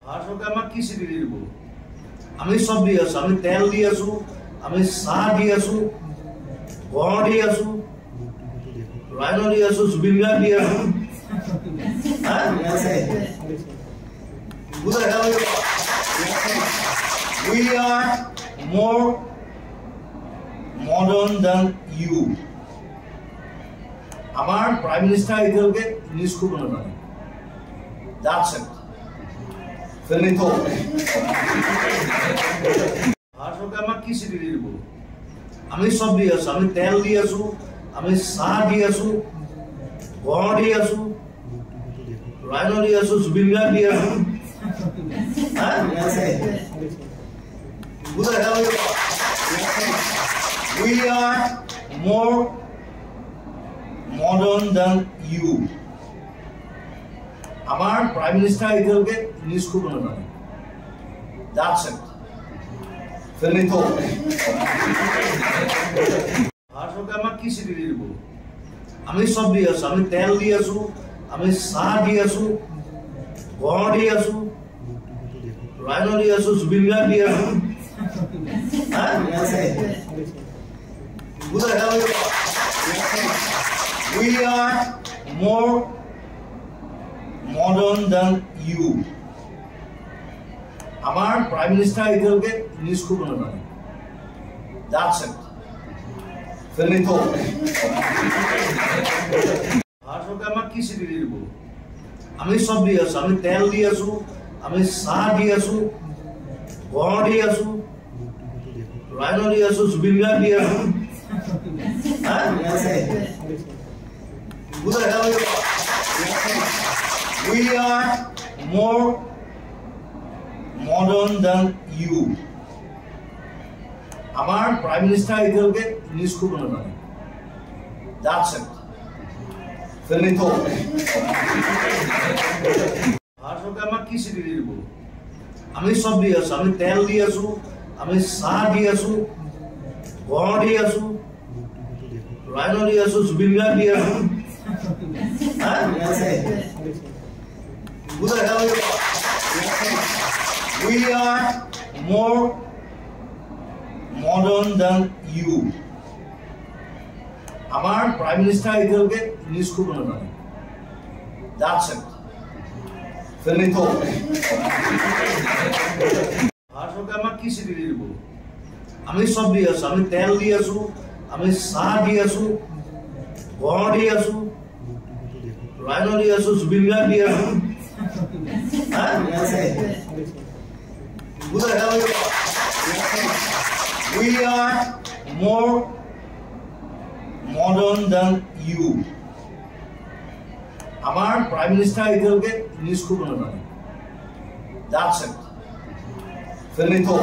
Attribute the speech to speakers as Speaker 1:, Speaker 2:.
Speaker 1: ভাৰত চৰকাৰে আমাক কি চিঠি দিব? আমি চব দি আছো, আমি তেল দি আছো, আমি চাহ দি আছো, গড় দি আছো, ৰাইন দি আছো, জুবিন গাৰ্গ দি আছো। We are more modern than you. Our Prime Minister এতিয়ালৈকে ইংলিছ ক'ব নাজানে। That's it. Finito. ভাৰত চৰকাৰে আমাক কি চিঠি দিব? আমি চব দি আছো, আমি তেল দি আছো, আমি চাহ দি আছো, গড় দি আছো, ৰাইন দি আছো, জুবিন গাৰ্গ দি আছো। We are more modern than you. Our Prime Minister এতিয়ালৈকে ইংলিছ ক'ব নাজানে। That's it. Finito. ভাৰত চৰকাৰে আমাক কি চিঠি দিব? আমি চব দি আছো, আমি তেল দি আছো, আমি চাহ দি আছো, গড় দি আছো, ৰাইন দি আছো, জুবিন গাৰ্গ দি আছো। We are more modern than you. Our Prime Minister এতিয়ালৈকে ইংলিছ ক'ব নাজানে। That's it. Finito. ভাৰত চৰকাৰে আমাক কি চিঠি দিব? আমি চব দি আছো, আমি তেল দি আছো, আমি চাহ দি আছো, গড় দি আছো, ৰাইন দি আছো, জুবিন গাৰ্গ দি আছো। We are more modern than you. Our Prime Minister এতিয়ালৈকে ইংলিছ ক'ব নাজানে। That's it. Finito. ভাৰত চৰকাৰে আমাক কি চিঠি দিব? আমি চব দি আছো, আমি তেল দি আছো, আমি চাহ দি আছো, গড় দি আছো, ৰাইন দি আছো, জুবিন গাৰ্গ দি আছো। We are more modern than you. Our Prime Minister এতিয়ালৈকে ইংলিছ ক'ব নাজানে। That's it. Finito. ভাৰত চৰকাৰে আমাক কি চিঠি দিব? আমি চব দি আছো, আমি তেল দি আছো, আমি চাহ দি আছো, গড় দি আছো, ৰাইন দি আছো, জুবিন গাৰ্গ দি আছো। We are more modern than you. Our Prime Minister এতিয়ালৈকে ইংলিছ ক'ব নাজানে। That's it. Finito.